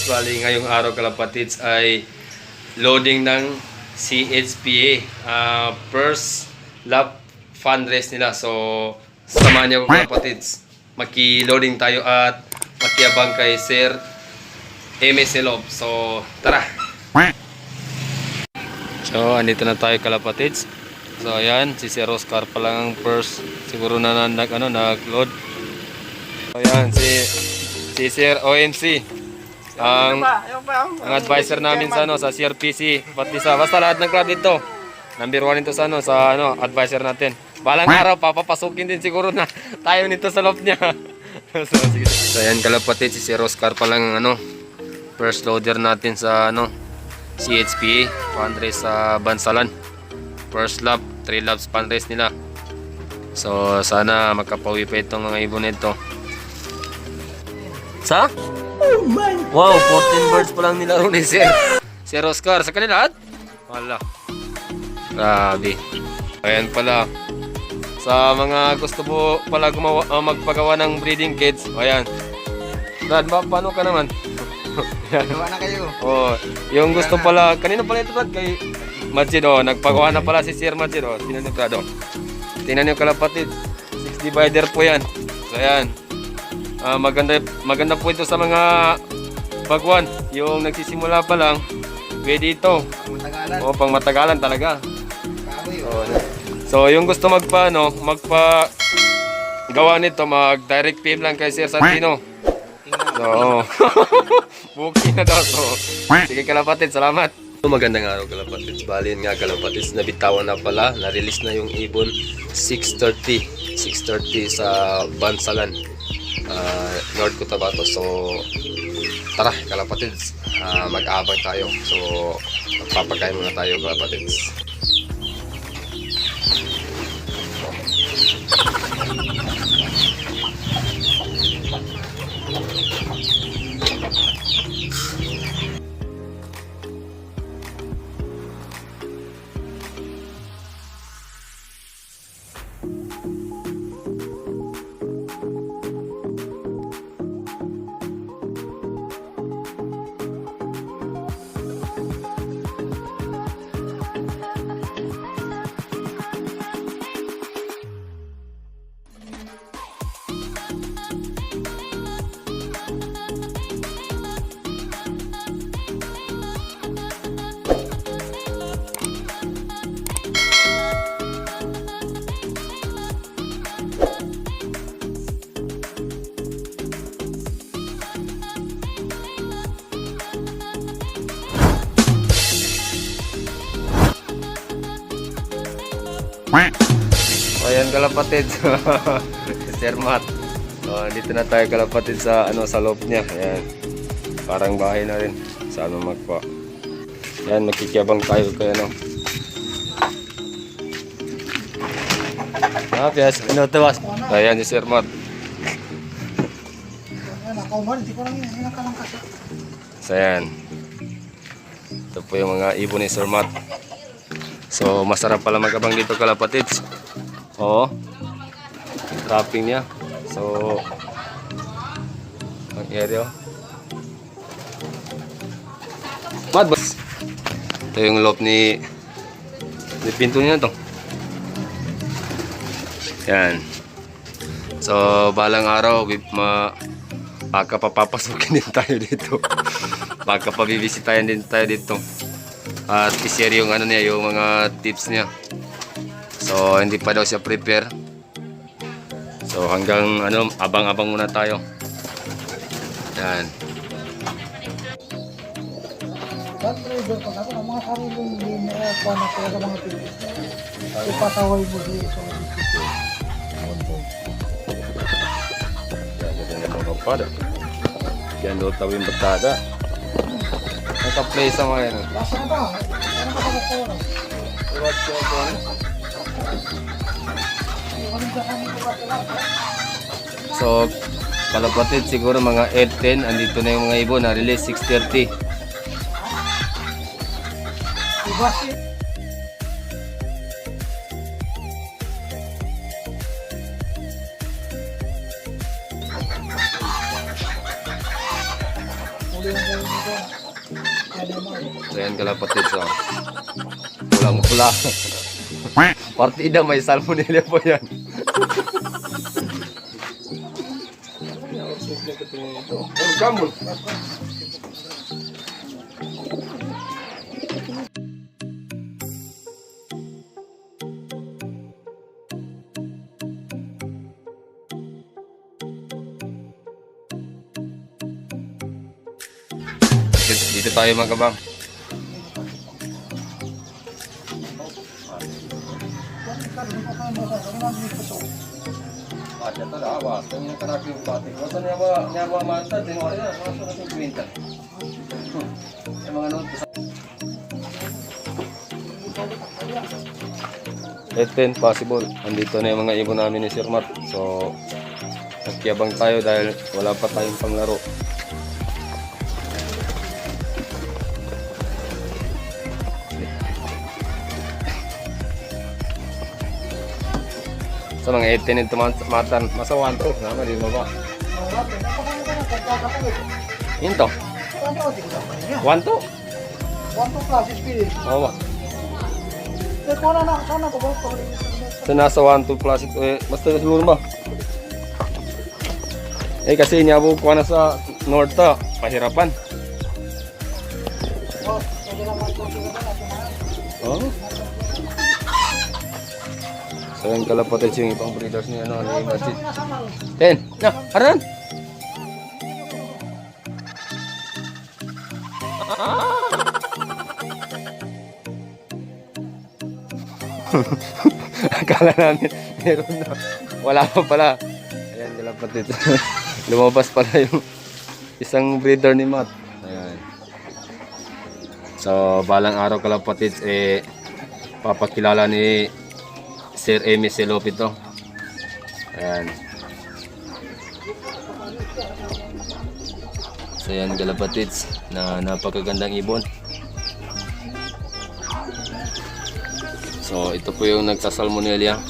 kalapatids, bali ngayong araw kalapatids ay loading ng CHPA first lap fundraise nila. So samahan niyo ko kalapatids, maki-loading tayo at makiabang kay Sir MS Love. So tara. So andito na tayo kalapatids. So ayan, si Sir Oscar pa lang ang first siguro na nag-load. So ayan, si Sir OMC ang advisor namin sa sa CRPC Batisa. Basta lahat ng crowd dito. Number 1 ito sa advisor natin. Balang araw papapasukin din siguro na tayo nito sa loob niya. So ayan kalapatid, si Sir Oscar pa lang first loader natin sa CHPA fundraise sa Bansalan. First lap, 3 laps fundraise nila. So sana magkapawi pa itong mga ibon nito. Sa? Oh my wow, 14 birds pa lang nilaro ni Sir Oscar. Sa kanila lahat? Wala. Grabe. Ayan pala. Sa mga gusto po pala magpagawa ng breeding cage. Ayan. Brad, paano ka naman? Gawa na kayo. Oh, yung gusto pala, kanina pala ito Brad, kay Majid, nagpagawa na pala si Sir Majid, tingnan niyo Brad, tingnan niyo kalapatid, 6 divider po yan. So ayan, maganda po ito sa mga bagwan, yung nagsisimula pa lang, pwede ito. Pang matagalan talaga. So yung gusto magpa gawa nito, mag direct PM lang kay Sir Santino. So, booking na daw. So, sige kalapatid, salamat. Magandang araw kalapatids. Bali nga kalapatids, nabitawan na pala, na-release na yung ibon 6:30 sa Bansalan, North Cotabato. So tara kalapatids, mag-abang tayo. So magpapakain muna tayo kalapatids. So ayan kalapatid, Sir Matt. So dito na tayo kalapatid sa sa loob niya. Ayan. Parang bahay na rin. Sana magpa. Ayan, magkikiyabang tayo kay yes, tawas. Ayan si Sir Matt. So ayan. Ito po yung mga ibon ni Sir Matt. So masarap pala magabang dito kalapatids. Oo. Trapping niya. So ang area. Mad boss. Ito yung loob ni pinto niya to. Yan. So balang araw baka papapasukin din tayo dito. Baka pabibisitahin din tayo dito. At i-share yung niya, yung mga tips niya. So hindi pa daw siya prepare. So hanggang abang-abang muna tayo. Yan. Yan daw tawin batada. Naka-play sa mga yan. So kalapatid siguro mga 8:10 andito na yung mga ibon na release 6:30. So yan kalapatid. So, pulang pula. Partida may salmonella po yan. Gamol. Dito tayo mga kabang. Ada tu dah awak, tengok kena kiri pati. Masa ni awak mantap tengok dia, masa nak kuintan. Emang anu. Eten possible. Andito na yung mga ibon namin ni Sir Matt. So, nagkiyabang tayo dahil wala pa tayong panglaro. Sa mga 18 ito matan, masawan to. Nama di baba. Into. Wanto. Wanto classes pilih. Oo. Sana ko ba? Sa nasa 1-2 plus ito eh, basta siguro ba? Eh kasi nyabo ko na sa north to, pahirapan. Oh. So yung kalapatid yung ibang breeders ni ano, ni Majid. Ten, na, haran! Akala namin meron na. Wala pa pala. Ayan, kalapatid. Lumabas pala yung isang breeder ni Matt. Ayan. So, balang araw kalapatid, eh, papakilala ni Sir Amy Selop ito. Ayan. So yan kalapatids na napakagandang ibon. So ito po yung nagsasalmonella.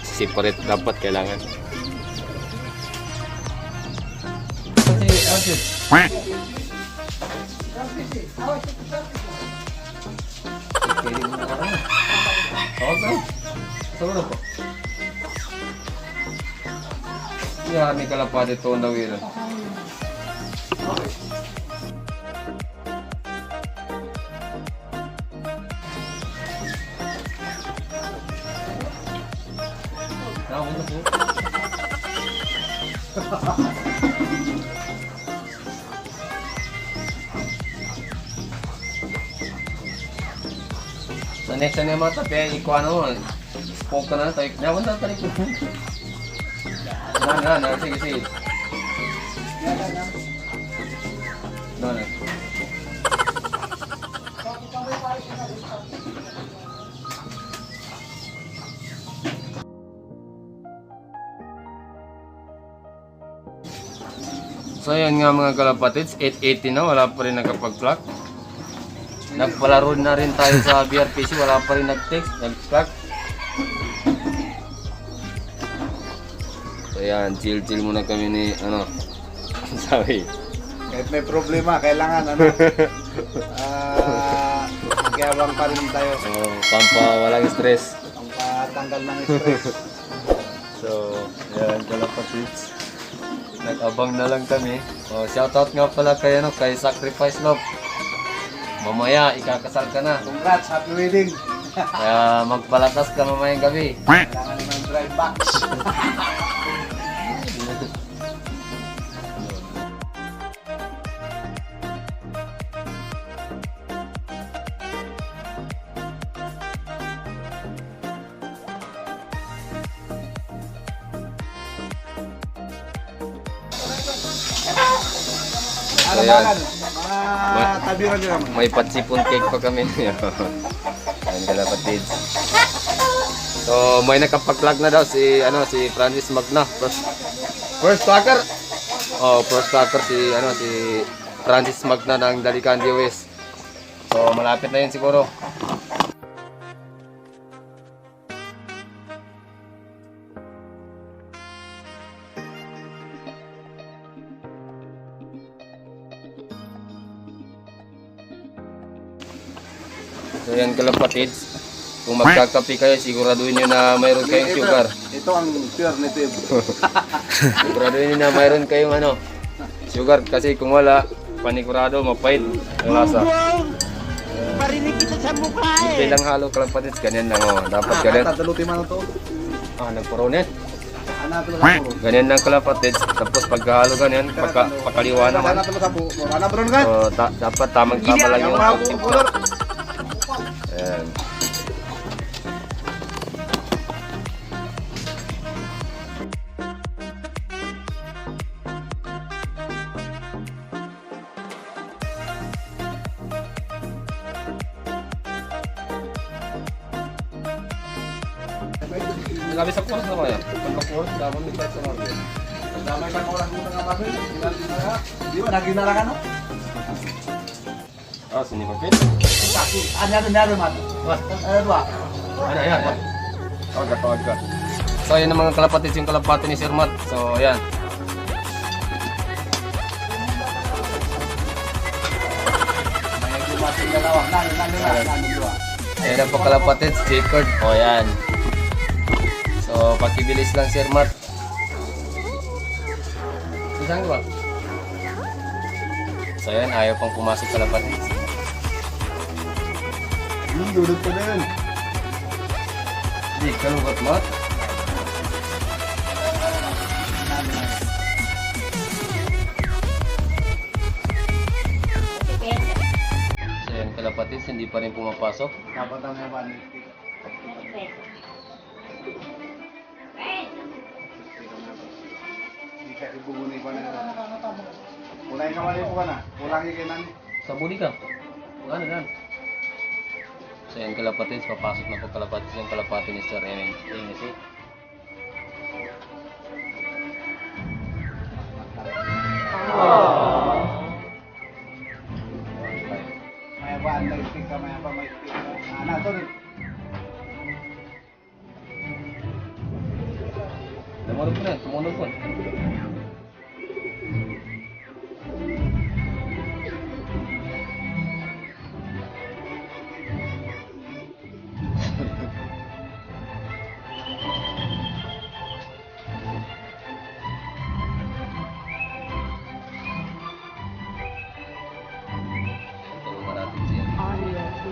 Separate dapat kailangan. Okay. Sabar po. Ya, ni kalapad ito ang dawiran. Sa next na mata, kaya ikuha na mo. Spoke ka na tayo. Naman na tayo ko. Na, sige, sige. No. So yun nga mga kalapatids, 880 na, wala pa rin nakapag-plug. Nagpalaro na rin tayo sa BRPC, wala pa rin nag-text, nag-plug. So yan, chill muna kami ni, ano, sabi. Kahit may problema, kailangan ano, magyabang pa rin tayo. So, walang stress. Pampatanggal ng stress. So, yan, kalapatids. Nag-abang na lang kami. Oh, shoutout nga pala kay, ano, kay Sacrifice Love. Mamaya, ikakasal ka na. Congrats, happy wedding. Kaya magpalatas ka mamayang gabi. Kailangan ng drive back. So, yan. Mga tabiran nyo naman. May patsipon cake pa kami. Ayan kalapatids. So, may nakapag-plug na daw si, ano, si Francis Magna. First tracker. Oh, first tracker si, ano, si Francis Magna ng Dalicandi West. So, malapit na yun siguro. So yan kalapatids. Kung magkakape kayo, siguraduhin nyo na mayroon kayong sugar. Ito ang pure native. Siguraduhin nyo na mayroon kayong sugar. Kasi kung wala, panigurado, mapait ang lasa. Marinig kita sa mukha eh. Bilang halo kalapatids, ganyan lang oh. Dapat ganyan. Tataluti man ito. Nagpurunin. Ano ito lang po? Ganyan lang kalapatids. Tapos pagkahalo ganyan, pakaliwa naman. Ano ito sa po? Ano bro ka? So, dapat tamang-tama lang yung pagtimpla. Ayan. Grabe sa course naman yan. Pagka-course, dapat may sa market. Damay ka oras mo nga masin. Di ba naginara ka no? Sinipapit. Ano man? Ano ba? Ano yan? Tawag ka. So, ayan ang mga kalapatids, yung kalapati ni Sir Matt. So, ayan. May dumating dalawa. Nano. Ayan ang po kalapatids, checkered. O, ayan. So, pakibilis lang Sir Matt. Isang ba? So, ayan, ayaw pang pumasok kalapatids. Dudot ko na yun. Hindi, kalugot Matt. So, ayan kalapatids, hindi pa rin pumapasok. Dapat ang mga balik. Hindi ka ibubunay ko na. Ulay ka mali po ka na. Ulang ikinan. Sa buli ka. Ano yan? So yan kalapatids, papasok na po kalapatids yung kalapati ni Sir Enesi. Maya ba ang stick ka, maya pa may stick ka. Ano ito rin? Lumunod po na, tumunod po.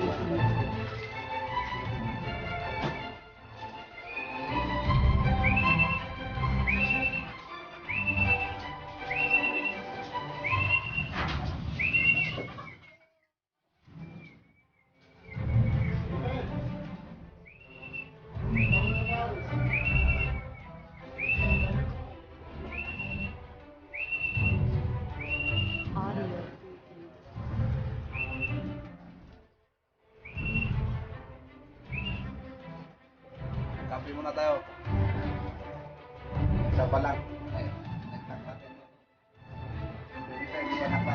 Tulungan natin siya. Kape muna tayo. Isa pa lang. Ay, hindi tayo di ba nakpa?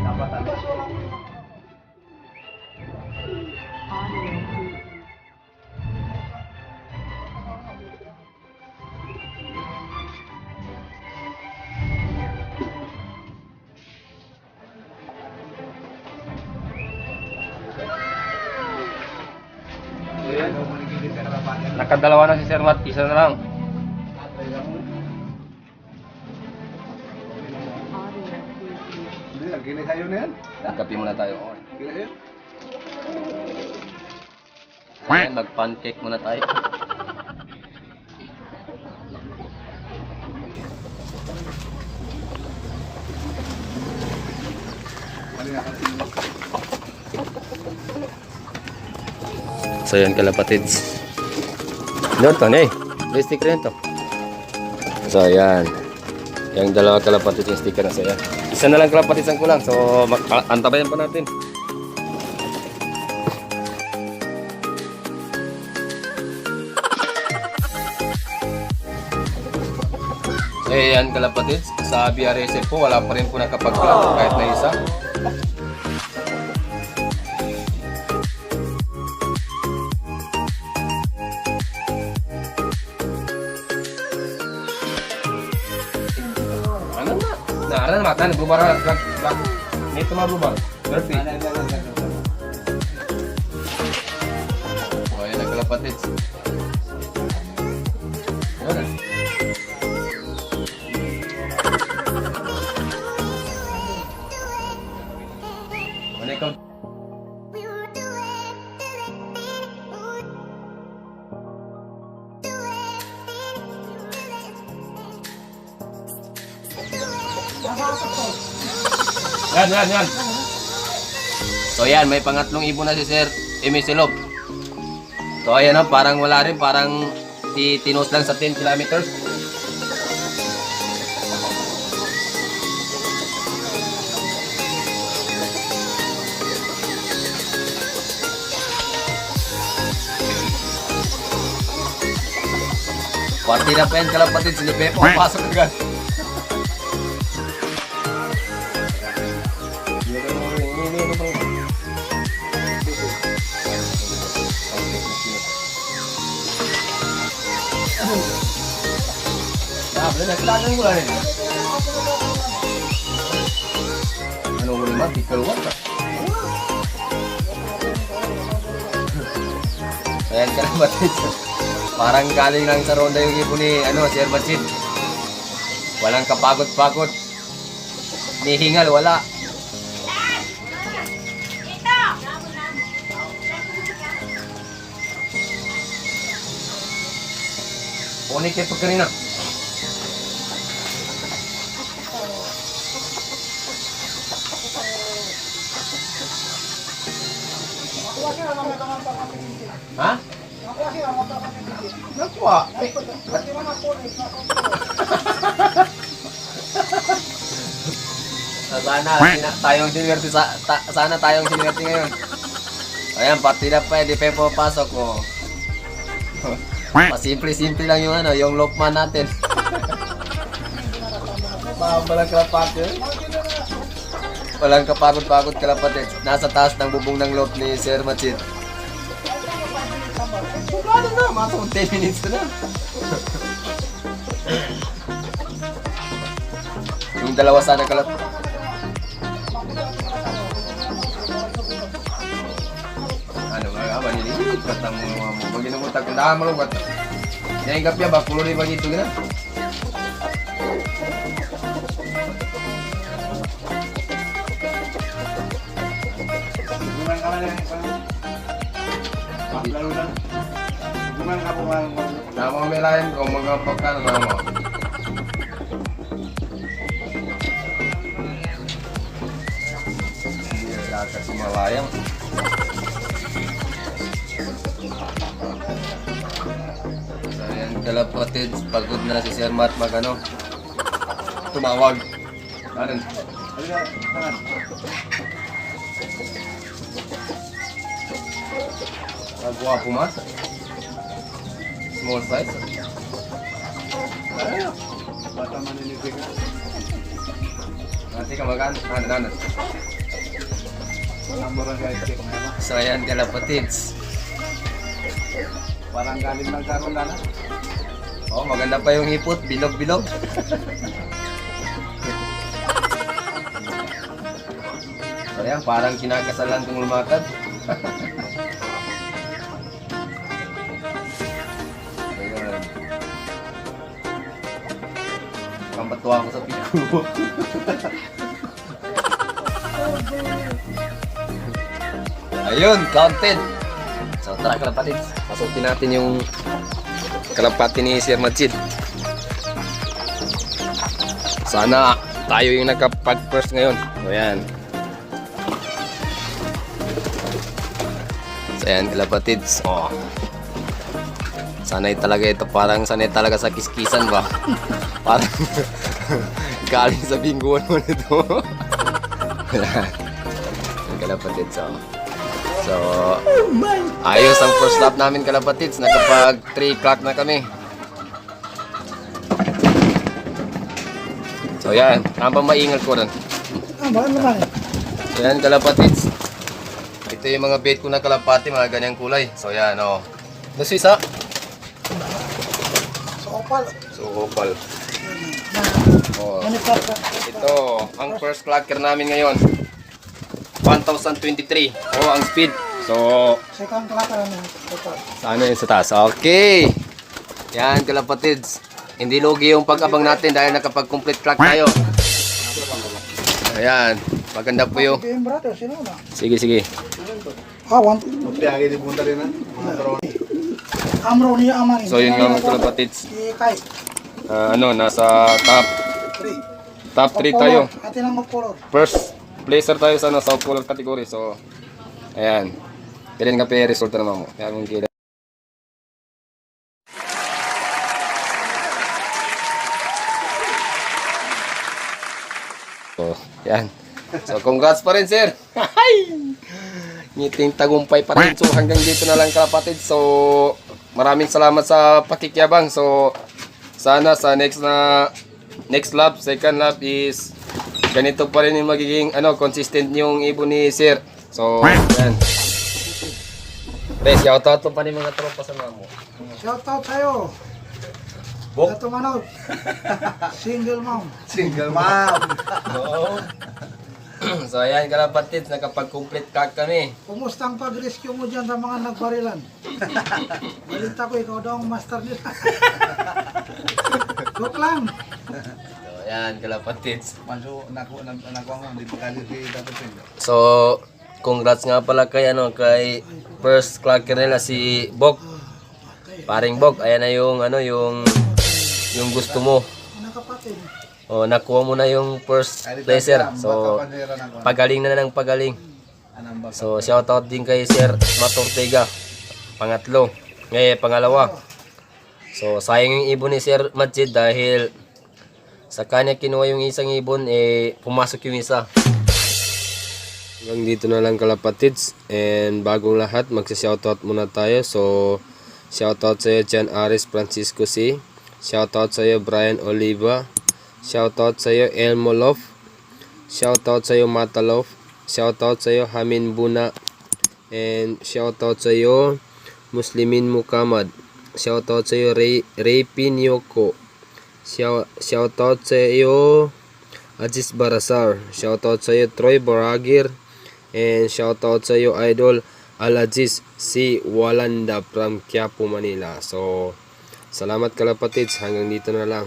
Dapat ano? Nakadalawa na si Sir Matt, isa na lang. Hindi, gini kayo na yan. Kape muna tayo. Gini kayo. Ayan, mag-pancake muna tayo. Mali nga kasi. So yan kalapatids. Doon to, eh. Stick rin to. So yan. Yung dalawa kalapatids yung sticker na saya. Isa na lang kalapatids ang kulang. So antabayan pa natin. So yan kalapatids. Sa BRSF po, wala pa rin po nakapag-club kahit na isa. Ano? Nah, matan blue bar black. Ito mga blue bar. 30. Oh, yan nagkalapatids. Wala. Wala ikaw. Yan. So yan, may pangatlong ibon na si Sir Emisilop. So ayan o, parang wala rin, parang tinos lang sa 10 kilometers. Pati na pa yan kalapatid, si Pepo, pasok agad. Boleh nak kelakan pula ni. Ano boleh mati keluar tak? Ayan ka naman dito. Parang galing lang sa ronda yung ibon ni Sir Batsit. Walang kapagod-pagod. Nihingal, wala. Unik ito kanina. Ha? Nakuha. Tayong sinwerte sana tayong sinwerte ngayon. Ayan, partida pa di Pepo pasok ko. Simple lang yung Lokman natin. Walang kalapatid. Walang kapagod-pagod kalapatid. Nasa taas ng bubong ng loob ni Sir Batsit. Ano na, masok 10 minutes na. Yung dalawa sana kalapatid. Ano nga ba nililit? Batang mo. Bagin mo takundahan mo. Nahingap niya ba? Kuluri ba dito gina? Gimana ka lang? Lalo lang. Gimana ka po mga Nama may lain ko, mga pagkano na mo. Hindi kasi malayang. So yan kalapatid, pagod na si Sir Matt tumawag. Ano? Gwapo mas. Small size. Ay, bata manilitig. Nanti ka ano. Namburan ka ito. So ayan kalapatids. Parang galing lang karon na. Oh, maganda pa yung hipot, bilog-bilog. So ayan, parang kinakasalan kung lumakad. Ayan. Kampatuwa ko sa pico. Ayun, counted. So tara kalapatid, pasukin natin yung kalapati ni Sir Batsit. Sana tayo yung nagkapag-first ngayon. So yan. So yan kalapatids. Oh. Sanay talaga ito, parang sanay talaga sa kiskisan ba? Parang galing sa bingguan mo nito. Yan kalapatids. So, ayos ang first lap namin kalapatids. Nakapag 3 o'clock na kami. So yan, tambang maingal ko rin. So yan kalapatids. Ito yung mga bait ko na kalapati, mga ganyang kulay. So yan o. Nasa isa? Sa opal. So opal. Oh, Monitor ka. ito, ang first clocker namin ngayon. 1023. Oh, ang speed. So, Second clocker ano. Ito. sana yun sa taas. Okay. Yan, kalapatids. Hindi lugi yung pag-abang natin dahil nakapag-complete clock tayo. Ayan. Maganda po yung... Ito yung brother, sino na? Sige, sige. One. Magpiyagi di punta rin na. Mga drone. Amro niya aman. So, yun nga mga kalapatids. Kay. Nasa top 3 tayo. Atin ang mag-color. First placer tayo sa sa color category. So, ayan. Kailan nga pa yung resulta naman mo. Kaya mong kailan. So, ayan. So, congrats pa rin, sir. Ngiting tagumpay pa rin. So, hanggang dito na lang kalapatid. So, maraming salamat sa pakikiabang. So, sana sa next lap, second lap is ganito pa rin yung magiging consistent yung ibon ni sir. So, yan. Guys, shoutout po pa ni mga tropa sa mga mo. Shoutout sa'yo. Bok. Ito manod. Single mom. Single mom. So, ayan kalapatid, nakapag-complete clock kami. Kumusta ang pag-rescue mo dyan sa mga nagbarilan? Balita ko, ikaw daw ang master nila. Joke lang. So, ayan kalapatid. Manso, nakuha mo, hindi pa kali si Dato Pendo. So, congrats nga pala kay first clocker nila si Bok. Paring Bok, ayan na yung gusto mo. Nakapatid. O, nakuha mo na yung first placer. So, pagaling na ng pagaling. So, shoutout din kay Sir Matt Ortega. Pangatlo. Pangalawa. So, sayang yung ibon ni Sir Majid dahil sa kanya kinuha yung isang ibon, pumasok yung isa. Hanggang dito na lang kalapatids. And bagong lahat, magsa-shoutout muna tayo. So, shoutout sa'yo Jan Aris Francisco C. Shoutout sa'yo Brian Oliva. Shoutout sa'yo Elmo Love. Shoutout sa'yo Mata Love. Shoutout sa'yo Hamin Buna. And shoutout sa'yo Muslimin Mukamad. Shoutout sa'yo Ray Pinyoko. Shoutout sa'yo Aziz Barasar. Shoutout sa'yo Troy Baragir. And shoutout sa'yo Idol Al-Aziz si Walanda from Quiapo, Manila. So, salamat kalapatids. Hanggang dito na lang.